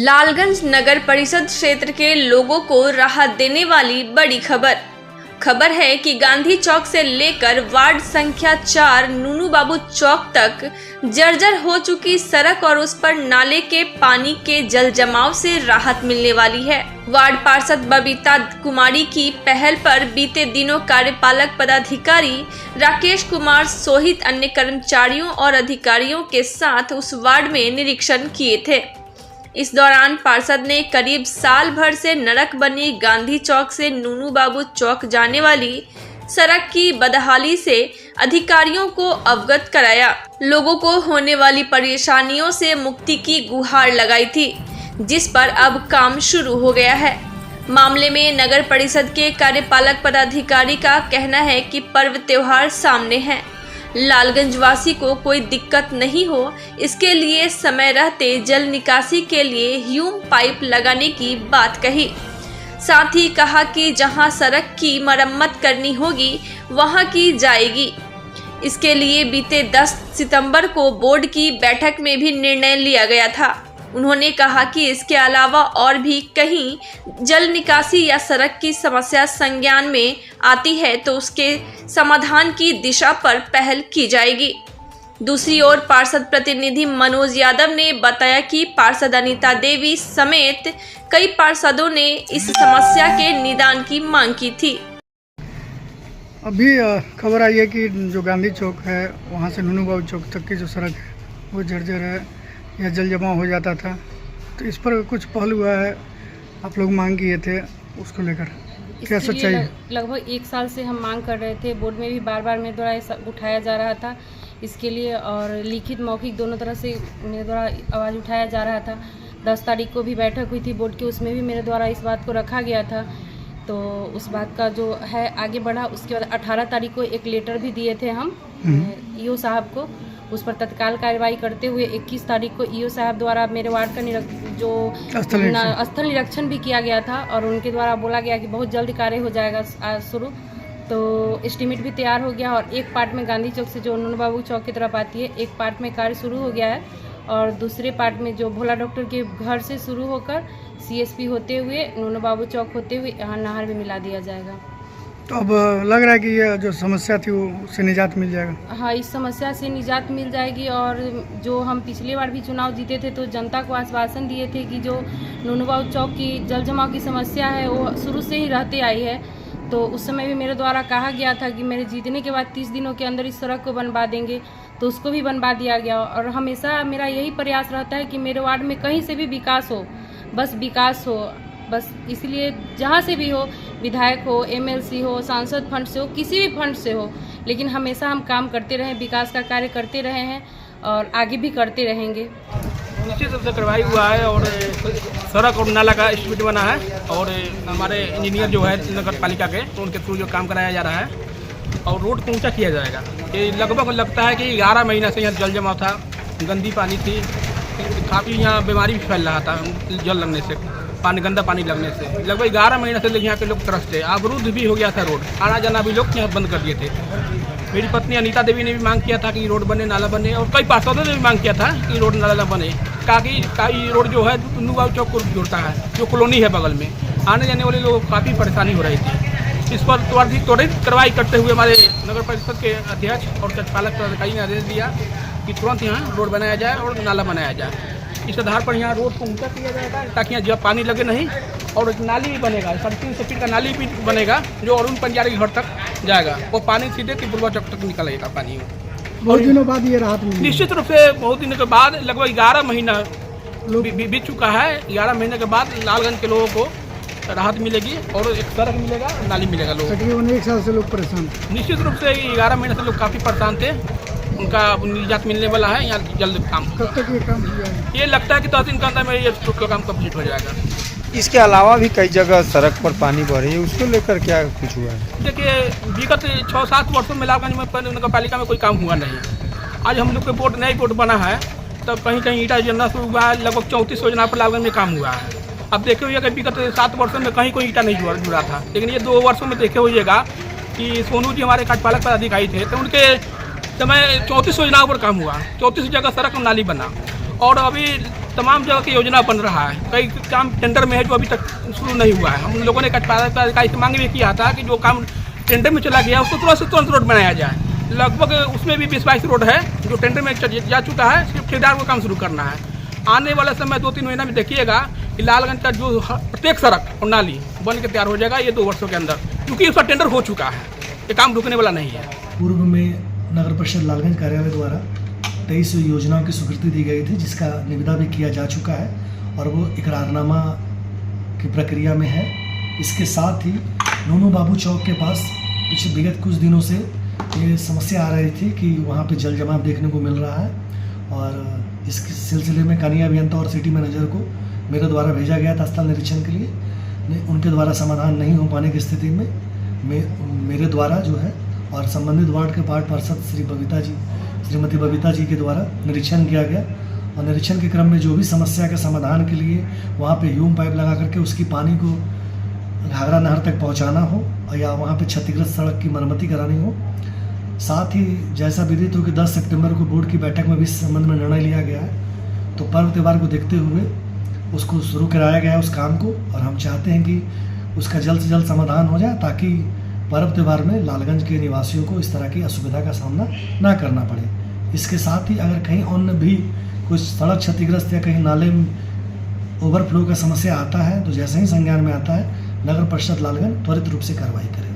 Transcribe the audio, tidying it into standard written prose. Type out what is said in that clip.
लालगंज नगर परिषद क्षेत्र के लोगों को राहत देने वाली बड़ी खबर है कि गांधी चौक से लेकर वार्ड संख्या 4 नूनू बाबू चौक तक जर्जर हो चुकी सड़क और उस पर नाले के पानी के जल जमाव से राहत मिलने वाली है। वार्ड पार्षद बबीता कुमारी की पहल पर बीते दिनों कार्यपालक पदाधिकारी राकेश कुमार सहित अन्य कर्मचारियों और अधिकारियों के साथ उस वार्ड में निरीक्षण किए थे। इस दौरान पार्षद ने करीब साल भर से नरक बनी गांधी चौक से नूनू बाबू चौक जाने वाली सड़क की बदहाली से अधिकारियों को अवगत कराया। लोगों को होने वाली परेशानियों से मुक्ति की गुहार लगाई थी, जिस पर अब काम शुरू हो गया है। मामले में नगर परिषद के कार्यपालक पदाधिकारी का कहना है कि पर्व त्योहार सामने हैं, लालगंज वासी को कोई दिक्कत नहीं हो, इसके लिए समय रहते जल निकासी के लिए ह्यूम पाइप लगाने की बात कही। साथ ही कहा कि जहां सड़क की मरम्मत करनी होगी वहां की जाएगी। इसके लिए बीते 10 सितंबर को बोर्ड की बैठक में भी निर्णय लिया गया था। उन्होंने कहा कि इसके अलावा और भी कहीं जल निकासी या सड़क की समस्या संज्ञान में आती है तो उसके समाधान की दिशा पर पहल की जाएगी। दूसरी ओर पार्षद प्रतिनिधि मनोज यादव ने बताया कि पार्षद अनीता देवी समेत कई पार्षदों ने इस समस्या के निदान की मांग की थी। अभी खबर आई है कि जो गांधी चौक है वहाँ से नूनू बाबू चौक तक की जो सड़क है वो जर्जर है या जल जमाव हो जाता था, तो इस पर कुछ पहल हुआ है। आप लोग मांग किए थे, उसको लेकर क्या सच्चाई है? लगभग 1 साल से हम मांग कर रहे थे, बोर्ड में भी बार बार मेरे द्वारा उठाया जा रहा था इसके लिए, और लिखित मौखिक दोनों तरह से मेरे द्वारा आवाज़ उठाया जा रहा था। 10 तारीख को भी बैठक हुई थी बोर्ड की, उसमें भी मेरे द्वारा इस बात को रखा गया था। तो उस बात का जो है आगे बढ़ा। उसके बाद 18 तारीख को एक लेटर भी दिए थे हम ईओ साहब को, उस पर तत्काल कार्रवाई करते हुए 21 तारीख को ईओ साहब द्वारा मेरे वार्ड का स्थल निरीक्षण भी किया गया था और उनके द्वारा बोला गया कि बहुत जल्द कार्य हो जाएगा शुरू। तो एस्टीमेट भी तैयार हो गया और एक पार्ट में गांधी चौक से जो नूनू बाबू चौक की तरफ आती है, एक पार्ट में कार्य शुरू हो गया है और दूसरे पार्ट में जो भोला डॉक्टर के घर से शुरू होकर CSP होते हुए नूनू बाबू चौक होते हुए यहाँ नहर में मिला दिया जाएगा। तो अब लग रहा है कि ये जो समस्या थी उससे निजात मिल जाएगा। हाँ, इस समस्या से निजात मिल जाएगी। और जो हम पिछले बार भी चुनाव जीते थे तो जनता को आश्वासन दिए थे कि जो नूनू बाबू चौक की जल जमाव की समस्या है वो शुरू से ही रहती आई है। तो उस समय भी मेरे द्वारा कहा गया था कि मेरे जीतने के बाद 30 दिनों के अंदर इस सड़क को बनवा देंगे, तो उसको भी बनवा दिया गया। और हमेशा मेरा यही प्रयास रहता है कि मेरे वार्ड में कहीं से भी विकास हो, बस विकास हो, बस इसलिए जहाँ से भी हो, विधायक हो, MLC हो, सांसद फंड से हो, किसी भी फंड से हो, लेकिन हमेशा हम काम करते रहें, विकास का कार्य करते रहे हैं और आगे भी करते रहेंगे। निश्चित रूप से कार्रवाई हुआ है और सड़क और नाला का एस्टीमेट बना है और हमारे इंजीनियर जो है नगर पालिका के, तो उनके थ्रू जो काम कराया जा रहा है और रोड को ऊँचा किया जाएगा। ये लगभग लगता है कि 11 महीना से यहाँ जल जमाव था, गंदी पानी थी, काफ़ी यहाँ बीमारी भी फैल रहा था जल लगने से, गंदा पानी लगने से। लगभग 11 महीने से यहाँ के लोग तरसते, अवरुद्ध भी हो गया था रोड, आना जाना भी लोग यहाँ बंद कर दिए थे। मेरी पत्नी अनीता देवी ने भी मांग किया था कि रोड बने, नाला बने, और कई पार्षदों ने भी मांग किया था कि रोड नाला बने। काफ़ी रोड जो है नूनू बाबू चौक को जुड़ता है, जो कॉलोनी है बगल में, आने जाने वाले लोग काफ़ी परेशानी हो रही थी। इस पर त्वरित कार्रवाई करते हुए हमारे नगर परिषद के अध्यक्ष और कार्यपालक अधिकारी ने आदेश दिया कि तुरंत यहाँ रोड बनाया जाए और नाला बनाया जाए। इस आधार पर यहाँ रोड को ऊंचा किया जाएगा ताकि यहाँ जब पानी लगे नहीं, और एक नाली भी बनेगा, 350 फीट का नाली भी बनेगा जो अरुण पंजारी के घर तक जाएगा। वो पानी सीधे त्रिपुरा चौक तक निकलेगा पानी। बहुत दिनों बाद ये राहत मिली। निश्चित रूप से बहुत दिनों के बाद, लगभग 11 महीना बीत चुका है। 11 महीने के बाद लालगंज के लोगों को राहत मिलेगी और एक सड़क मिलेगा, नाली मिलेगा। लोग तकरीबन 1 साल से लोग परेशान, निश्चित रूप से 11 महीने से लोग काफ़ी परेशान थे, उनका निजात मिलने वाला है। यहाँ जल्द काम, कब तक ये काम हो जाएगा? ये लगता है कि 10 दिन के अंदर में ये काम कंप्लीट हो जाएगा। इसके अलावा भी कई जगह सड़क पर पानी बढ़ रही है, उसको लेकर क्या कुछ हुआ है? देखिए, विगत 6-7 वर्षों में लालगंज में नगर पालिका में कोई काम हुआ नहीं। आज हम लोग के बोर्ड नई बोर्ड बना है, तब कहीं कहीं ईटा योजना शुरू हुआ है, लगभग 34 योजना पर लालगंज में काम हुआ है। अब देखे हुए कि विगत 7 वर्षों में कहीं कोई ईटा नहीं जुड़ा था, लेकिन ये 2 वर्षों में देखे हुएगा कि सोनू जी हमारे कार्यपालक पदाधिकारी थे, तो उनके समय 34 योजनाओं पर काम हुआ, 34 जगह सड़क और नाली बना। और अभी तमाम जगह की योजना बन रहा है, कई काम टेंडर में है जो अभी तक शुरू नहीं हुआ है। हम लोगों ने कार्यपालिका से मांग भी किया था कि जो काम टेंडर में चला गया उसको तुरंत से तुरंत रोड बनाया जाए। लगभग उसमें भी 20-22 रोड है जो टेंडर में जा चुका है, सिर्फ ठेकेदार को काम शुरू करना है। आने वाला समय 2-3 महीना में देखिएगा कि लालगंज का जो प्रत्येक सड़क और नाली बन के तैयार हो जाएगा ये 2 वर्षों के अंदर, क्योंकि उसका टेंडर हो चुका है, ये काम रुकने वाला नहीं है। पूर्व में नगर परिषद लालगंज कार्यालय द्वारा 23 योजनाओं की स्वीकृति दी गई थी, जिसका निविदा भी किया जा चुका है और वो इकरारनामा की प्रक्रिया में है। इसके साथ ही नूनू बाबू चौक के पास पिछले विगत कुछ दिनों से ये समस्या आ रही थी कि वहाँ पे जल जमाव देखने को मिल रहा है और इस सिलसिले में कनीय अभियंता और सिटी मैनेजर को मेरे द्वारा भेजा गया था स्थल निरीक्षण के लिए। उनके द्वारा समाधान नहीं हो पाने की स्थिति में मेरे द्वारा जो है और संबंधित वार्ड के वार्ड पार्षद श्रीमती बबीता जी के द्वारा निरीक्षण किया गया और निरीक्षण के क्रम में जो भी समस्या के समाधान के लिए वहाँ पे ह्यूम पाइप लगा करके उसकी पानी को घाघरा नहर तक पहुँचाना हो या वहाँ पे क्षतिग्रस्त सड़क की मरम्मति करानी हो। साथ ही जैसा विदित हो कि 10 सितंबर को बोर्ड की बैठक में भी इस संबंध में निर्णय लिया गया है, तो पर्व त्यौहार को देखते हुए उसको शुरू कराया गया है उस काम को, और हम चाहते हैं कि उसका जल्द से जल्द समाधान हो जाए ताकि पर्व त्यौहार में लालगंज के निवासियों को इस तरह की असुविधा का सामना ना करना पड़े। इसके साथ ही अगर कहीं अन्य भी कुछ सड़क क्षतिग्रस्त या कहीं नाले ओवरफ्लो का समस्या आता है तो जैसे ही संज्ञान में आता है नगर परिषद लालगंज त्वरित रूप से कार्रवाई करेगी।